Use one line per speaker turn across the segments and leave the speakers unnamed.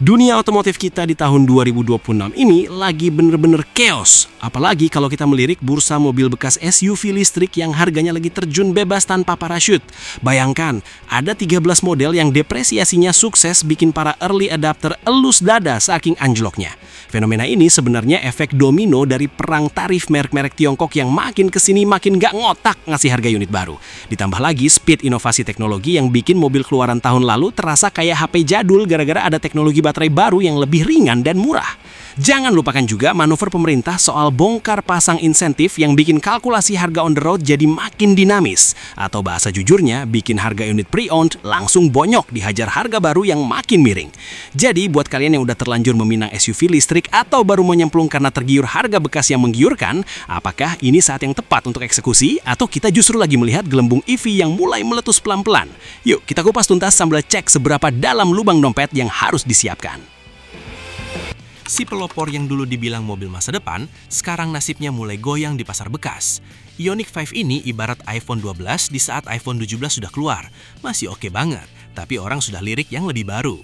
Dunia otomotif kita di tahun 2026 ini lagi bener-bener chaos. Apalagi kalau kita melirik bursa mobil bekas SUV listrik yang harganya lagi terjun bebas tanpa parachute. Bayangkan, ada 13 model yang depresiasinya sukses bikin para early adapter elus dada saking anjloknya. Fenomena ini sebenarnya efek domino dari perang tarif merek-merek Tiongkok yang makin kesini makin gak ngotak ngasih harga unit baru. Ditambah lagi speed inovasi teknologi yang bikin mobil keluaran tahun lalu terasa kayak HP jadul gara-gara ada teknologi baterai baru yang lebih ringan dan murah. Jangan lupakan juga manuver pemerintah soal bongkar pasang insentif yang bikin kalkulasi harga on the road jadi makin dinamis. Atau bahasa jujurnya, bikin harga unit pre-owned langsung bonyok dihajar harga baru yang makin miring. Jadi buat kalian yang udah terlanjur meminang SUV listrik atau baru mau nyemplung karena tergiur harga bekas yang menggiurkan, apakah ini saat yang tepat untuk eksekusi atau kita justru lagi melihat gelembung EV yang mulai meletus pelan-pelan? Yuk kita kupas tuntas sambil cek seberapa dalam lubang dompet yang harus disiapkan. Si pelopor yang dulu dibilang mobil masa depan, sekarang nasibnya mulai goyang di pasar bekas. Ioniq 5 ini ibarat iPhone 12 di saat iPhone 17 sudah keluar. Masih oke banget, tapi orang sudah lirik yang lebih baru.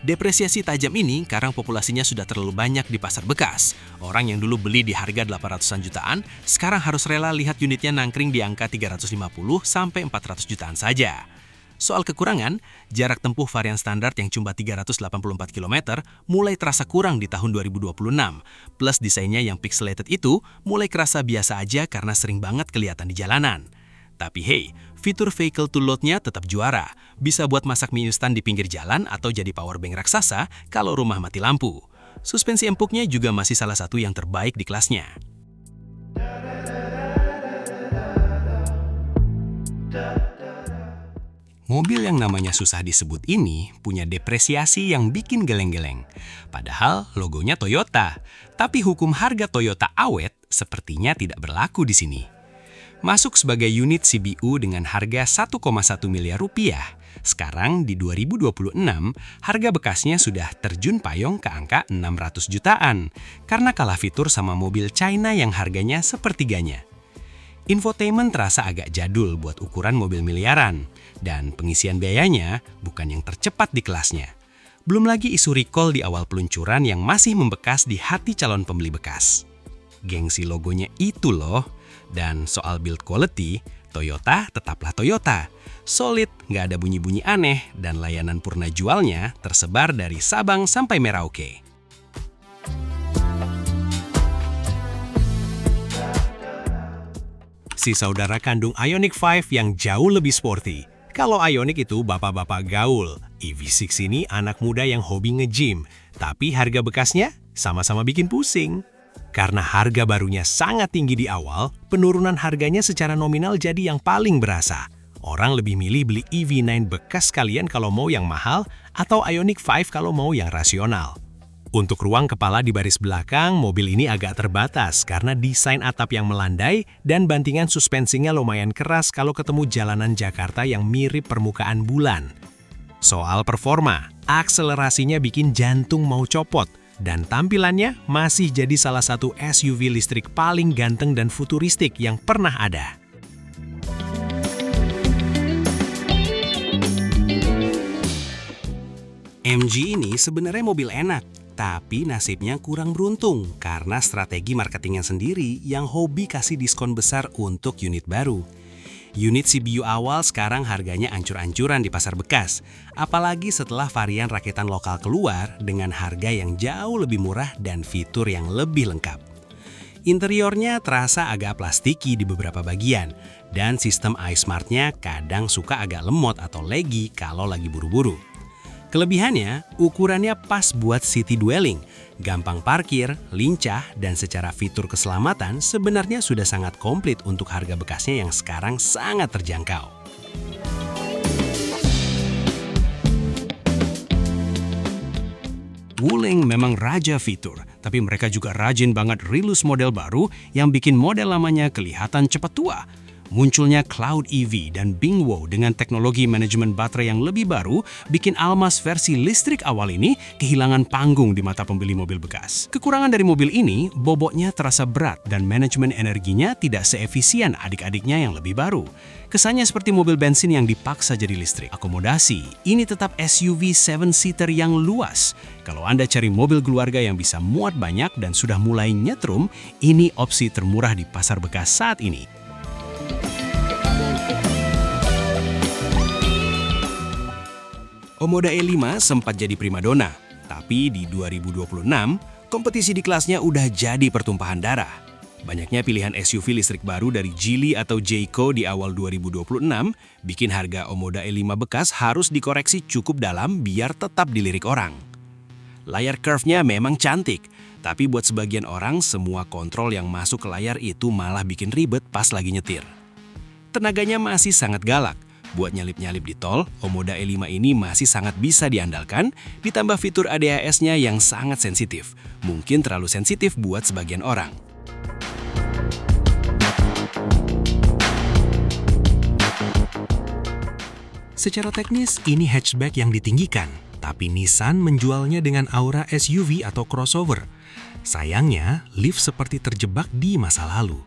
Depresiasi tajam ini karena populasinya sudah terlalu banyak di pasar bekas. Orang yang dulu beli di harga 800-an jutaan, sekarang harus rela lihat unitnya nangkring di angka 350 sampai 400 jutaan saja. Soal kekurangan, jarak tempuh varian standar yang cuma 384 km mulai terasa kurang di tahun 2026. Plus desainnya yang pixelated itu mulai kerasa biasa aja karena sering banget kelihatan di jalanan. Tapi hey, fitur vehicle to load-nya tetap juara. Bisa buat masak mie instan di pinggir jalan atau jadi power bank raksasa kalau rumah mati lampu. Suspensi empuknya juga masih salah satu yang terbaik di kelasnya. Mobil yang namanya susah disebut ini punya depresiasi yang bikin geleng-geleng. Padahal logonya Toyota, tapi hukum harga Toyota awet sepertinya tidak berlaku di sini. Masuk sebagai unit CBU dengan harga 1,1 miliar rupiah, sekarang di 2026 harga bekasnya sudah terjun payung ke angka 600 jutaan karena kalah fitur sama mobil China yang harganya sepertiganya. Infotainment terasa agak jadul buat ukuran mobil miliaran, dan pengisian biayanya bukan yang tercepat di kelasnya. Belum lagi isu recall di awal peluncuran yang masih membekas di hati calon pembeli bekas. Gengsi logonya itu loh, dan soal build quality, Toyota tetaplah Toyota. Solid, nggak ada bunyi-bunyi aneh, dan layanan purna jualnya tersebar dari Sabang sampai Merauke. Si saudara kandung Ioniq 5 yang jauh lebih sporty. Kalau Ioniq itu bapak-bapak gaul, EV6 ini anak muda yang hobi nge-gym. Tapi harga bekasnya sama-sama bikin pusing. Karena harga barunya sangat tinggi di awal, penurunan harganya secara nominal jadi yang paling berasa. Orang lebih milih beli EV9 bekas sekalian kalau mau yang mahal, atau Ioniq 5 kalau mau yang rasional. Untuk ruang kepala di baris belakang, mobil ini agak terbatas karena desain atap yang melandai dan bantingan suspensinya lumayan keras kalau ketemu jalanan Jakarta yang mirip permukaan bulan. Soal performa, akselerasinya bikin jantung mau copot, dan tampilannya masih jadi salah satu SUV listrik paling ganteng dan futuristik yang pernah ada. MG ini sebenarnya mobil enak. Tapi nasibnya kurang beruntung karena strategi marketingnya sendiri yang hobi kasih diskon besar untuk unit baru. Unit CBU awal sekarang harganya ancur-ancuran di pasar bekas, apalagi setelah varian rakitan lokal keluar dengan harga yang jauh lebih murah dan fitur yang lebih lengkap. Interiornya terasa agak plastiki di beberapa bagian, dan sistem iSmart-nya kadang suka agak lemot atau laggy kalau lagi buru-buru. Kelebihannya, ukurannya pas buat city dwelling, gampang parkir, lincah, dan secara fitur keselamatan sebenarnya sudah sangat komplit untuk harga bekasnya yang sekarang sangat terjangkau. Wuling memang raja fitur, tapi mereka juga rajin banget rilis model baru yang bikin model lamanya kelihatan cepat tua. Munculnya Cloud EV dan Bingwo dengan teknologi manajemen baterai yang lebih baru bikin Almas versi listrik awal ini kehilangan panggung di mata pembeli mobil bekas. Kekurangan dari mobil ini, bobotnya terasa berat dan manajemen energinya tidak seefisien adik-adiknya yang lebih baru. Kesannya seperti mobil bensin yang dipaksa jadi listrik. Akomodasi, ini tetap SUV 7-seater yang luas. Kalau Anda cari mobil keluarga yang bisa muat banyak dan sudah mulai nyetrum, ini opsi termurah di pasar bekas saat ini. Omoda E5 sempat jadi primadona, tapi di 2026, kompetisi di kelasnya udah jadi pertumpahan darah. Banyaknya pilihan SUV listrik baru dari Geely atau Jayco di awal 2026 bikin harga Omoda E5 bekas harus dikoreksi cukup dalam biar tetap dilirik orang. Layar curve-nya memang cantik, tapi buat sebagian orang semua kontrol yang masuk ke layar itu malah bikin ribet pas lagi nyetir. Tenaganya masih sangat galak. Buat nyalip-nyalip di tol, Omoda E5 ini masih sangat bisa diandalkan, ditambah fitur ADAS-nya yang sangat sensitif. Mungkin terlalu sensitif buat sebagian orang. Secara teknis, ini hatchback yang ditinggikan, tapi Nissan menjualnya dengan aura SUV atau crossover. Sayangnya, lift seperti terjebak di masa lalu.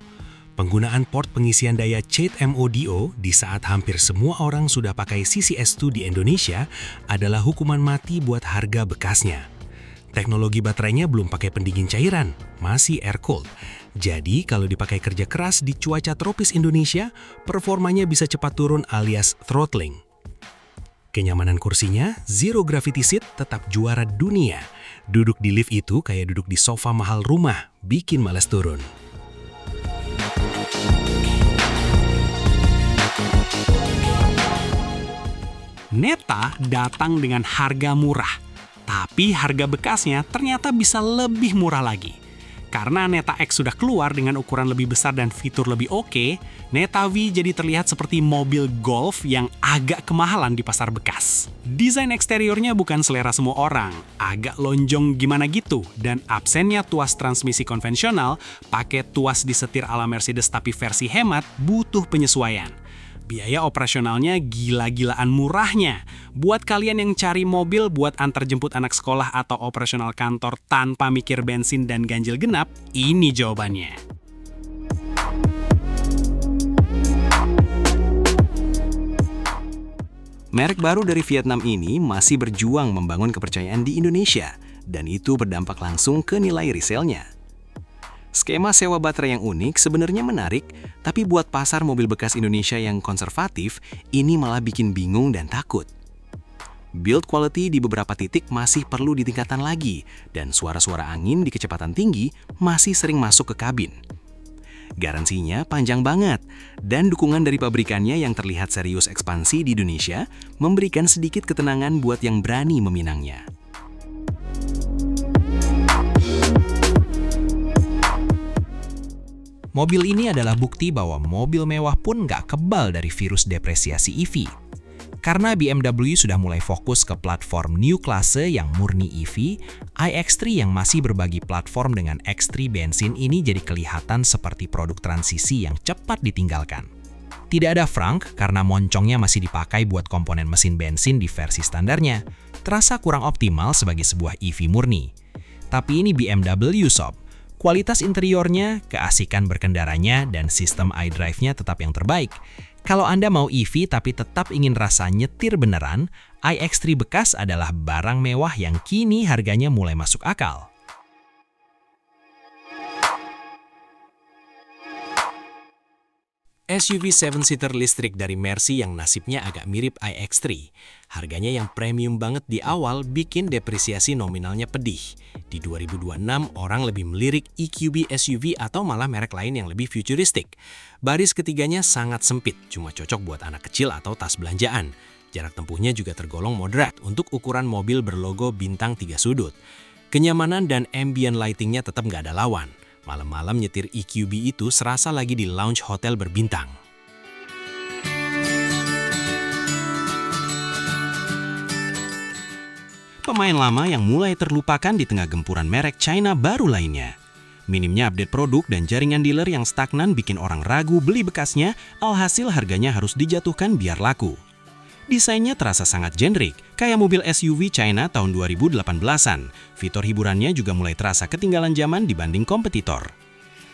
Penggunaan port pengisian daya CHAdeMO di saat hampir semua orang sudah pakai CCS2 di Indonesia adalah hukuman mati buat harga bekasnya. Teknologi baterainya belum pakai pendingin cairan, masih air-cooled. Jadi kalau dipakai kerja keras di cuaca tropis Indonesia, performanya bisa cepat turun alias throttling. Kenyamanan kursinya, zero gravity seat tetap juara dunia. Duduk di lift itu kayak duduk di sofa mahal rumah, bikin malas turun. Neta datang dengan harga murah, tapi harga bekasnya ternyata bisa lebih murah lagi. Karena Neta X sudah keluar dengan ukuran lebih besar dan fitur lebih oke, Neta V jadi terlihat seperti mobil Golf yang agak kemahalan di pasar bekas. Desain eksteriornya bukan selera semua orang, agak lonjong gimana gitu, dan absennya tuas transmisi konvensional, pakai tuas disetir ala Mercedes tapi versi hemat, butuh penyesuaian. Biaya operasionalnya gila-gilaan murahnya. Buat kalian yang cari mobil buat antar jemput anak sekolah atau operasional kantor tanpa mikir bensin dan ganjil genap, ini jawabannya. Merek baru dari Vietnam ini masih berjuang membangun kepercayaan di Indonesia, dan itu berdampak langsung ke nilai resale-nya. Skema sewa baterai yang unik sebenarnya menarik, tapi buat pasar mobil bekas Indonesia yang konservatif, ini malah bikin bingung dan takut. Build quality di beberapa titik masih perlu ditingkatkan lagi, dan suara-suara angin di kecepatan tinggi masih sering masuk ke kabin. Garansinya panjang banget, dan dukungan dari pabrikannya yang terlihat serius ekspansi di Indonesia memberikan sedikit ketenangan buat yang berani meminangnya. Mobil ini adalah bukti bahwa mobil mewah pun nggak kebal dari virus depresiasi EV. Karena BMW sudah mulai fokus ke platform new klase yang murni EV, iX3 yang masih berbagi platform dengan X3 bensin ini jadi kelihatan seperti produk transisi yang cepat ditinggalkan. Tidak ada frunk karena moncongnya masih dipakai buat komponen mesin bensin di versi standarnya, terasa kurang optimal sebagai sebuah EV murni. Tapi ini BMW sob. Kualitas interiornya, keasikan berkendaranya, dan sistem iDrive-nya tetap yang terbaik. Kalau Anda mau EV tapi tetap ingin rasa nyetir beneran, iX3 bekas adalah barang mewah yang kini harganya mulai masuk akal. SUV 7-seater listrik dari Mercy yang nasibnya agak mirip iX3. Harganya yang premium banget di awal bikin depresiasi nominalnya pedih. Di 2026, orang lebih melirik EQB SUV atau malah merek lain yang lebih futuristik. Baris ketiganya sangat sempit, cuma cocok buat anak kecil atau tas belanjaan. Jarak tempuhnya juga tergolong moderat untuk ukuran mobil berlogo bintang 3 sudut. Kenyamanan dan ambient lightingnya tetap nggak ada lawan. Malam-malam nyetir EQB itu serasa lagi di lounge hotel berbintang. Pemain lama yang mulai terlupakan di tengah gempuran merek China baru lainnya.
Minimnya update produk dan jaringan dealer yang stagnan bikin orang ragu beli bekasnya, alhasil harganya harus dijatuhkan biar laku. Desainnya terasa sangat generik, kayak mobil SUV China tahun 2018-an. Fitur hiburannya juga mulai terasa ketinggalan zaman dibanding kompetitor.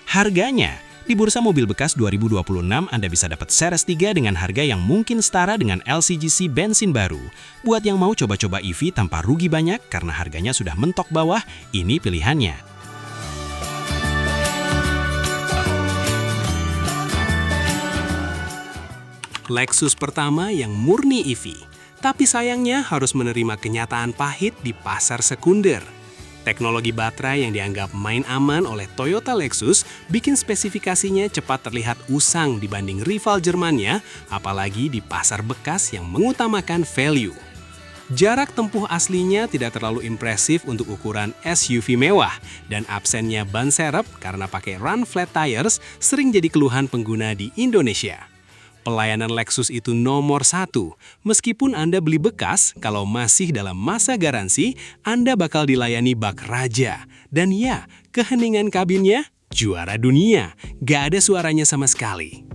Harganya, di bursa mobil bekas 2026 Anda bisa dapat Ceres 3 dengan harga yang mungkin setara dengan LCGC bensin baru. Buat yang mau coba-coba EV tanpa rugi banyak karena harganya sudah mentok bawah, ini pilihannya.
Lexus pertama yang murni EV, tapi sayangnya harus menerima kenyataan pahit di pasar sekunder. Teknologi baterai yang dianggap main aman oleh Toyota Lexus bikin spesifikasinya cepat terlihat usang dibanding rival Jermannya, apalagi di pasar bekas yang mengutamakan value. Jarak tempuh aslinya tidak terlalu impresif untuk ukuran SUV mewah, dan absennya ban serep karena pakai run flat tires sering jadi keluhan pengguna di Indonesia. Pelayanan Lexus itu nomor 1. Meskipun Anda beli bekas, kalau masih dalam masa garansi, Anda bakal dilayani bak raja. Dan ya, keheningan kabinnya juara dunia. Gak ada suaranya sama sekali.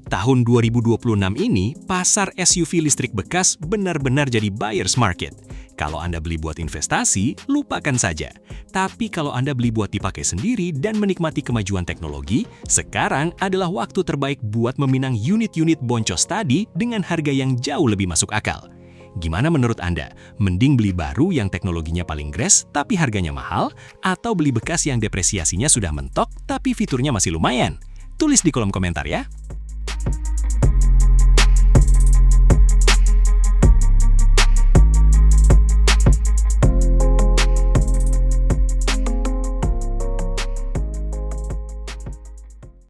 Tahun 2026 ini, pasar SUV listrik bekas benar-benar jadi buyer's market. Kalau Anda beli buat investasi, lupakan saja. Tapi kalau Anda beli buat dipakai sendiri dan menikmati kemajuan teknologi, sekarang adalah waktu terbaik buat meminang unit-unit boncos tadi dengan harga yang jauh lebih masuk akal. Gimana menurut Anda? Mending beli baru yang teknologinya paling gres tapi harganya mahal, atau beli bekas yang depresiasinya sudah mentok tapi fiturnya masih lumayan? Tulis di kolom komentar ya!